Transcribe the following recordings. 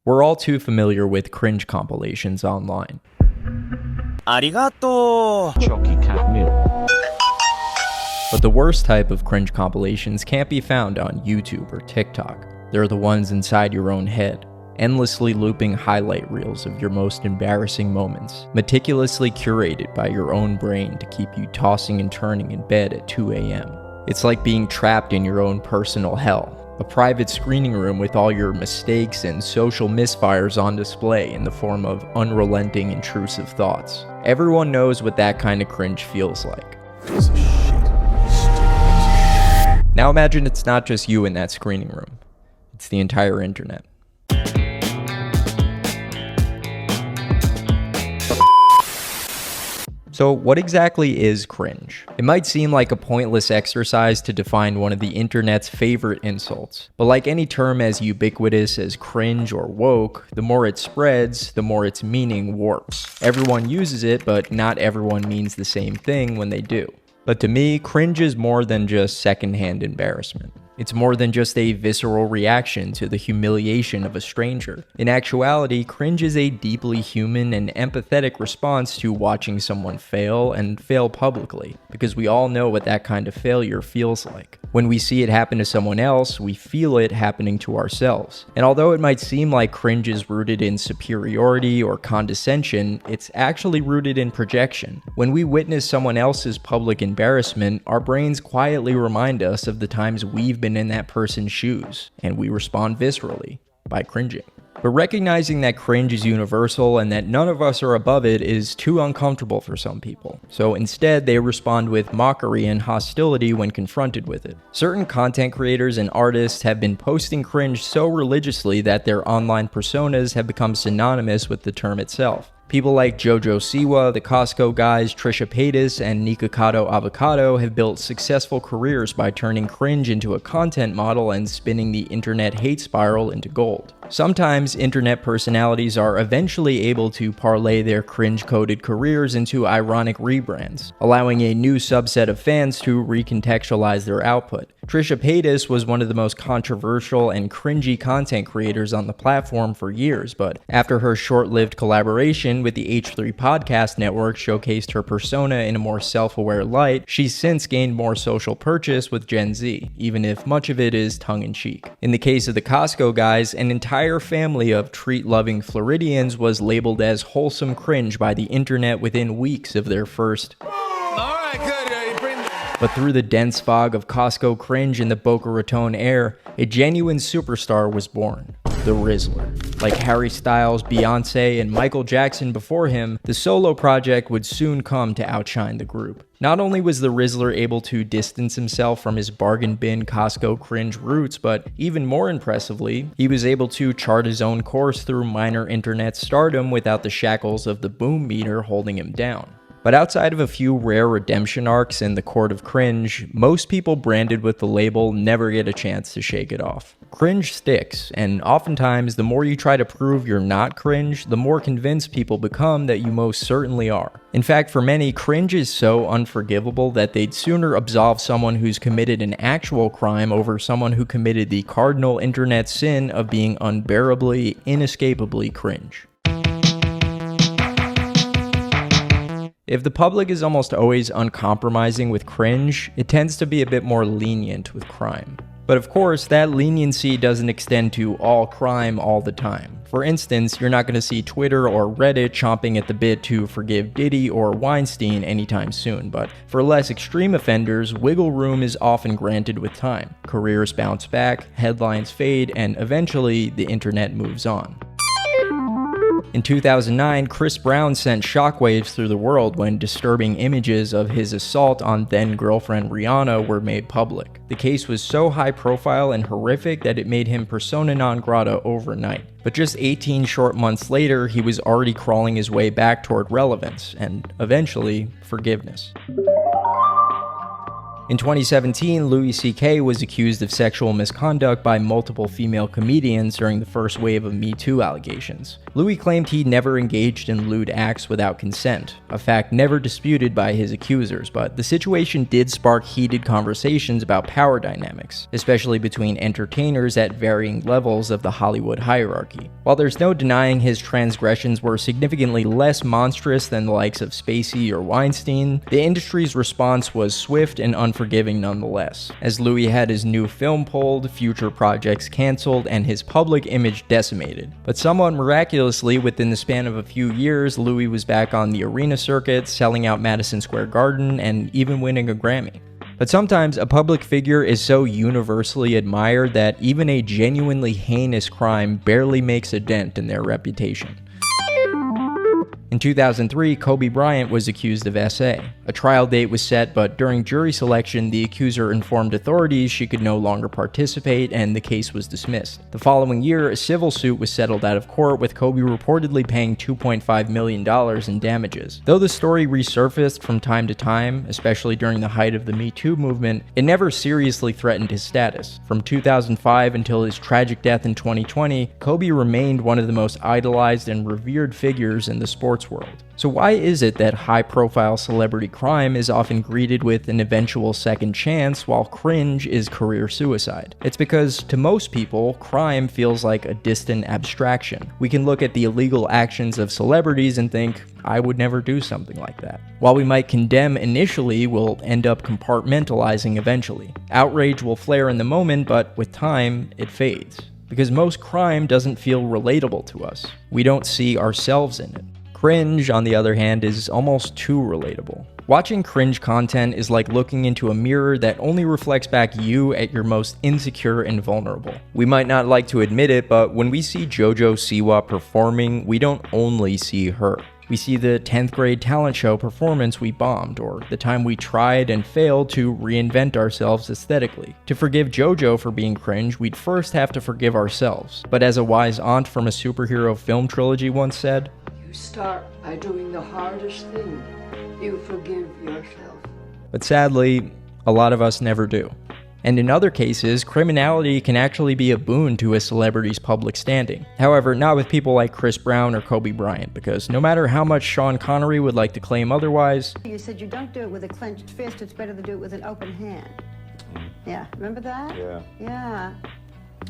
We're all too familiar with cringe compilations online. Arigato! Chalky cat meal. But the worst type of cringe compilations can't be found on YouTube or TikTok. They're the ones inside your own head, endlessly looping highlight reels of your most embarrassing moments, meticulously curated by your own brain to keep you tossing and turning in bed at 2 a.m. It's like being trapped in your own personal hell, a private screening room with all your mistakes and social misfires on display in the form of unrelenting intrusive thoughts. Everyone knows what that kind of cringe feels like. Piece of shit. Now imagine it's not just you in that screening room. It's the entire internet. So what exactly is cringe? It might seem like a pointless exercise to define one of the internet's favorite insults, but like any term as ubiquitous as cringe or woke, the more it spreads, the more its meaning warps. Everyone uses it, but not everyone means the same thing when they do. But to me, cringe is more than just secondhand embarrassment. It's more than just a visceral reaction to the humiliation of a stranger. In actuality, cringe is a deeply human and empathetic response to watching someone fail and fail publicly, because we all know what that kind of failure feels like. When we see it happen to someone else, we feel it happening to ourselves. And although it might seem like cringe is rooted in superiority or condescension, it's actually rooted in projection. When we witness someone else's public embarrassment, our brains quietly remind us of the times we've been in that person's shoes, and we respond viscerally by cringing. But recognizing that cringe is universal and that none of us are above it is too uncomfortable for some people. So instead, they respond with mockery and hostility when confronted with it. Certain content creators and artists have been posting cringe so religiously that their online personas have become synonymous with the term itself. People like Jojo Siwa, the Costco guys, Trisha Paytas, and Nikocado Avocado have built successful careers by turning cringe into a content model and spinning the internet hate spiral into gold. Sometimes internet personalities are eventually able to parlay their cringe-coded careers into ironic rebrands, allowing a new subset of fans to recontextualize their output. Trisha Paytas was one of the most controversial and cringy content creators on the platform for years, but after her short-lived collaboration with the H3 Podcast Network showcased her persona in a more self-aware light, she's since gained more social purchase with Gen Z, even if much of it is tongue-in-cheek. In the case of the Costco guys, an entire family of treat-loving Floridians was labeled as wholesome cringe by the internet within weeks of their first. But through the dense fog of Costco cringe in the Boca Raton air, a genuine superstar was born. The Rizzler. Like Harry Styles, Beyonce, and Michael Jackson before him, the solo project would soon come to outshine the group. Not only was the Rizzler able to distance himself from his bargain bin Costco cringe roots, but even more impressively, he was able to chart his own course through minor internet stardom without the shackles of the boom meter holding him down. But outside of a few rare redemption arcs in the court of cringe, most people branded with the label never get a chance to shake it off. Cringe sticks, and oftentimes the more you try to prove you're not cringe, the more convinced people become that you most certainly are. In fact, for many, cringe is so unforgivable that they'd sooner absolve someone who's committed an actual crime over someone who committed the cardinal internet sin of being unbearably, inescapably cringe. If the public is almost always uncompromising with cringe, it tends to be a bit more lenient with crime. But of course, that leniency doesn't extend to all crime all the time. For instance, you're not going to see Twitter or Reddit chomping at the bit to forgive Diddy or Weinstein anytime soon, but for less extreme offenders, wiggle room is often granted with time. Careers bounce back, headlines fade, and eventually the internet moves on. In 2009, Chris Brown sent shockwaves through the world when disturbing images of his assault on then-girlfriend Rihanna were made public. The case was so high-profile and horrific that it made him persona non grata overnight. But just 18 short months later, he was already crawling his way back toward relevance, and eventually, forgiveness. In 2017, Louis C.K. was accused of sexual misconduct by multiple female comedians during the first wave of Me Too allegations. Louis claimed he never engaged in lewd acts without consent, a fact never disputed by his accusers, but the situation did spark heated conversations about power dynamics, especially between entertainers at varying levels of the Hollywood hierarchy. While there's no denying his transgressions were significantly less monstrous than the likes of Spacey or Weinstein, the industry's response was swift and unforgiving nonetheless, as Louis had his new film pulled, future projects cancelled, and his public image decimated. But somewhat miraculously, within the span of a few years, Louis was back on the arena circuit, selling out Madison Square Garden, and even winning a Grammy. But sometimes a public figure is so universally admired that even a genuinely heinous crime barely makes a dent in their reputation. In 2003, Kobe Bryant was accused of SA. A trial date was set, but during jury selection, the accuser informed authorities she could no longer participate, and the case was dismissed. The following year, a civil suit was settled out of court, with Kobe reportedly paying $2.5 million in damages. Though the story resurfaced from time to time, especially during the height of the Me Too movement, it never seriously threatened his status. From 2005 until his tragic death in 2020, Kobe remained one of the most idolized and revered figures in the sports world. So why is it that high-profile celebrity crime is often greeted with an eventual second chance while cringe is career suicide? It's because to most people, crime feels like a distant abstraction. We can look at the illegal actions of celebrities and think, I would never do something like that. While we might condemn initially, we'll end up compartmentalizing eventually. Outrage will flare in the moment, but with time, it fades. Because most crime doesn't feel relatable to us. We don't see ourselves in it. Cringe, on the other hand, is almost too relatable. Watching cringe content is like looking into a mirror that only reflects back you at your most insecure and vulnerable. We might not like to admit it, but when we see JoJo Siwa performing, we don't only see her. We see the 10th grade talent show performance we bombed, or the time we tried and failed to reinvent ourselves aesthetically. To forgive JoJo for being cringe, we'd first have to forgive ourselves. But as a wise aunt from a superhero film trilogy once said, "You start by doing the hardest thing. You forgive yourself." But sadly, a lot of us never do. And in other cases, criminality can actually be a boon to a celebrity's public standing. However, not with people like Chris Brown or Kobe Bryant, because no matter how much Sean Connery would like to claim otherwise, you said you don't do it with a clenched fist, it's better to do it with an open hand. Yeah, remember that? Yeah. Yeah.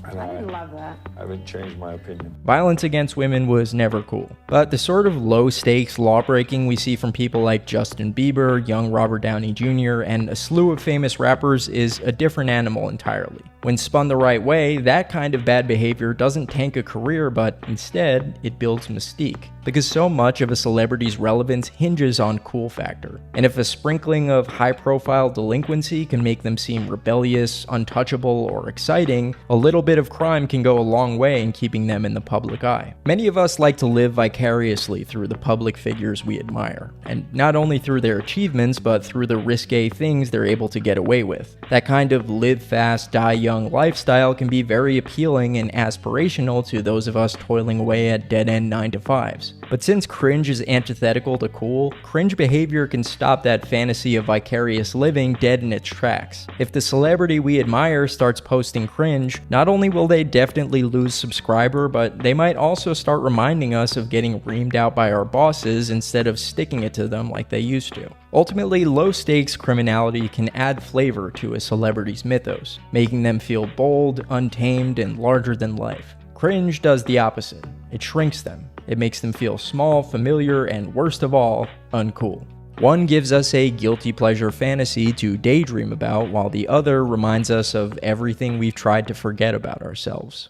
And I didn't love that. I haven't changed my opinion. violence against women was never cool. But the sort of low-stakes law-breaking we see from people like Justin Bieber, young Robert Downey Jr., and a slew of famous rappers is a different animal entirely. When spun the right way, that kind of bad behavior doesn't tank a career, but instead, it builds mystique. Because so much of a celebrity's relevance hinges on cool factor. And if a sprinkling of high-profile delinquency can make them seem rebellious, untouchable, or exciting, a little bit of crime can go a long way in keeping them in the public eye. Many of us like to live vicariously through the public figures we admire, and not only through their achievements, but through the risque things they're able to get away with. That kind of live fast, die young lifestyle can be very appealing and aspirational to those of us toiling away at dead-end 9-to-5s. But since cringe is antithetical to cool, cringe behavior can stop that fantasy of vicarious living dead in its tracks. If the celebrity we admire starts posting cringe, not only will they definitely lose subscriber, but they might also start reminding us of getting reamed out by our bosses instead of sticking it to them like they used to. Ultimately, low-stakes criminality can add flavor to a celebrity's mythos, making them feel bold, untamed, and larger than life. Cringe does the opposite. It shrinks them. It makes them feel small, familiar, and worst of all, uncool. One gives us a guilty pleasure fantasy to daydream about, while the other reminds us of everything we've tried to forget about ourselves.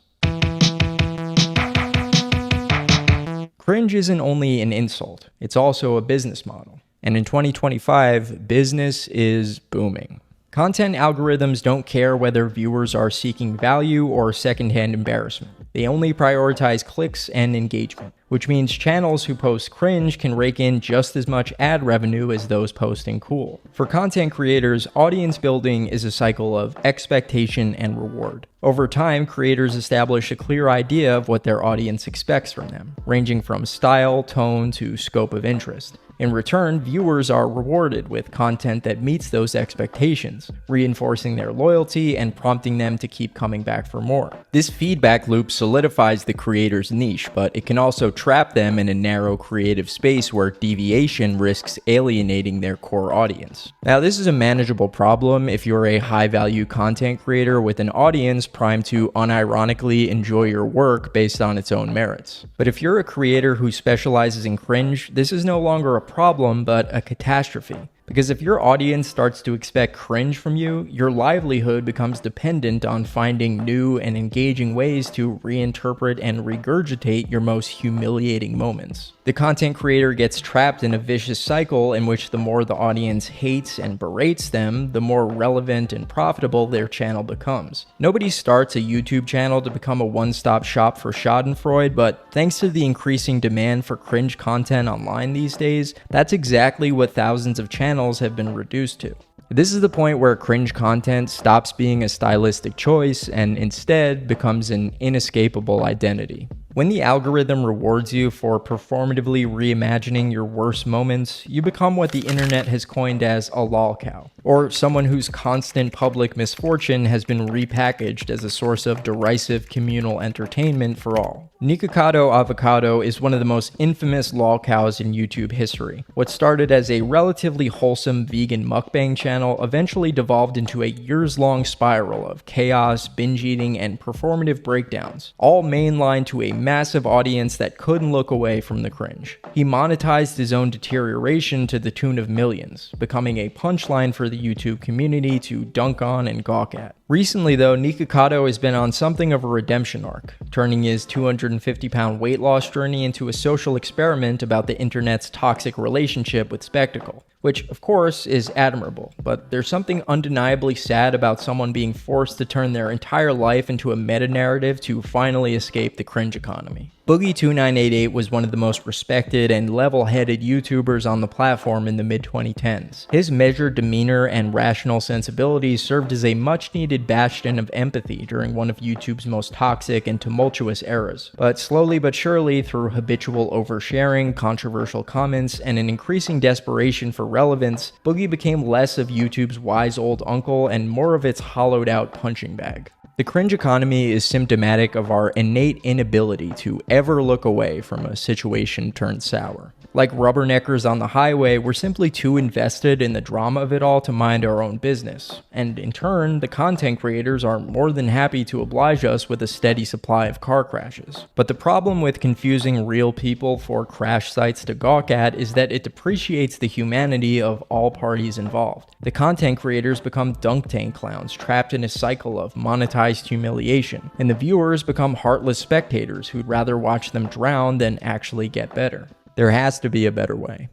Cringe isn't only an insult, it's also a business model. And in 2025, business is booming. Content algorithms don't care whether viewers are seeking value or secondhand embarrassment. They only prioritize clicks and engagement, which means channels who post cringe can rake in just as much ad revenue as those posting cool. For content creators, audience building is a cycle of expectation and reward. Over time, creators establish a clear idea of what their audience expects from them, ranging from style, tone, to scope of interest. In return, viewers are rewarded with content that meets those expectations, reinforcing their loyalty and prompting them to keep coming back for more. This feedback loop solidifies the creator's niche, but it can also trap them in a narrow creative space where deviation risks alienating their core audience. Now, this is a manageable problem if you're a high-value content creator with an audience primed to unironically enjoy your work based on its own merits. But if you're a creator who specializes in cringe, this is no longer a problem, but a catastrophe. Because if your audience starts to expect cringe from you, your livelihood becomes dependent on finding new and engaging ways to reinterpret and regurgitate your most humiliating moments. The content creator gets trapped in a vicious cycle in which the more the audience hates and berates them, the more relevant and profitable their channel becomes. Nobody starts a YouTube channel to become a one-stop shop for schadenfreude, but thanks to the increasing demand for cringe content online these days, that's exactly what thousands of channels have been reduced to. This is the point where cringe content stops being a stylistic choice and instead becomes an inescapable identity. When the algorithm rewards you for performatively reimagining your worst moments, you become what the internet has coined as a lolcow, or someone whose constant public misfortune has been repackaged as a source of derisive communal entertainment for all. Nikocado Avocado is one of the most infamous lolcows in YouTube history. What started as a relatively wholesome vegan mukbang channel eventually devolved into a years-long spiral of chaos, binge eating, and performative breakdowns, all mainlined to a massive audience that couldn't look away from the cringe. He monetized his own deterioration to the tune of millions, becoming a punchline for the YouTube community to dunk on and gawk at. Recently though, Nikocado has been on something of a redemption arc, turning his 250-pound weight loss journey into a social experiment about the internet's toxic relationship with spectacle, which of course is admirable, but there's something undeniably sad about someone being forced to turn their entire life into a meta-narrative to finally escape the cringe economy. Boogie2988 was one of the most respected and level-headed YouTubers on the platform in the mid-2010s. His measured demeanor and rational sensibilities served as a much-needed bastion of empathy during one of YouTube's most toxic and tumultuous eras. But slowly but surely, through habitual oversharing, controversial comments, and an increasing desperation for relevance, Boogie became less of YouTube's wise old uncle and more of its hollowed-out punching bag. The cringe economy is symptomatic of our innate inability to ever look away from a situation turned sour. Like rubberneckers on the highway, we're simply too invested in the drama of it all to mind our own business. And in turn, the content creators are more than happy to oblige us with a steady supply of car crashes. But the problem with confusing real people for crash sites to gawk at is that it depreciates the humanity of all parties involved. The content creators become dunk tank clowns trapped in a cycle of monetized humiliation, and the viewers become heartless spectators who'd rather watch them drown than actually get better. There has to be a better way.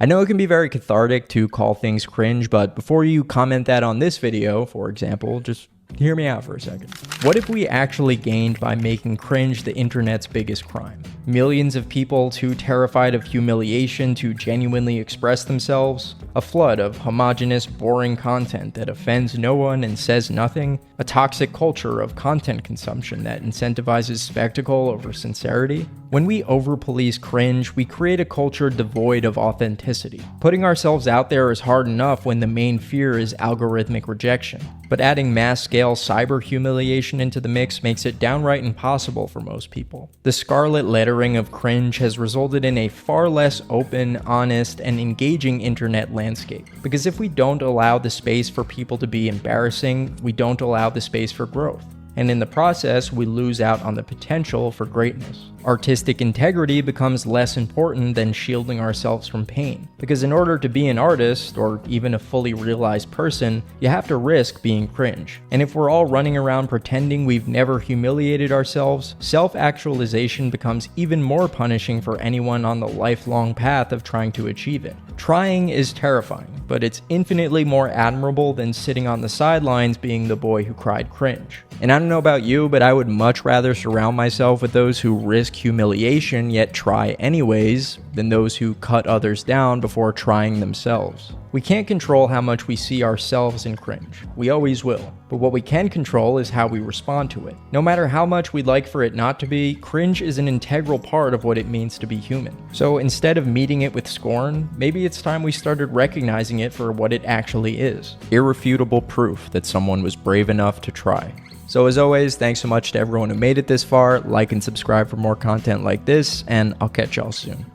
I know it can be very cathartic to call things cringe, but before you comment that on this video, for example, just hear me out for a second. What if we actually gained by making cringe the internet's biggest crime? Millions of people too terrified of humiliation to genuinely express themselves? A flood of homogenous, boring content that offends no one and says nothing? A toxic culture of content consumption that incentivizes spectacle over sincerity? When we over-police cringe, we create a culture devoid of authenticity. Putting ourselves out there is hard enough when the main fear is algorithmic rejection. But adding mass-scale cyber humiliation into the mix makes it downright impossible for most people. The scarlet lettering of cringe has resulted in a far less open, honest, and engaging internet landscape. Because if we don't allow the space for people to be embarrassing, we don't allow the space for growth. And in the process, we lose out on the potential for greatness. Artistic integrity becomes less important than shielding ourselves from pain. Because in order to be an artist, or even a fully realized person, you have to risk being cringe. And if we're all running around pretending we've never humiliated ourselves, self-actualization becomes even more punishing for anyone on the lifelong path of trying to achieve it. Trying is terrifying, but it's infinitely more admirable than sitting on the sidelines being the boy who cried cringe. And I'm don't know about you, but I would much rather surround myself with those who risk humiliation yet try anyways than those who cut others down before trying themselves. We can't control how much we see ourselves in cringe. We always will. But what we can control is how we respond to it. No matter how much we'd like for it not to be, cringe is an integral part of what it means to be human. So instead of meeting it with scorn, maybe it's time we started recognizing it for what it actually is. Irrefutable proof that someone was brave enough to try. So as always, thanks so much to everyone who made it this far. Like and subscribe for more content like this, and I'll catch y'all soon.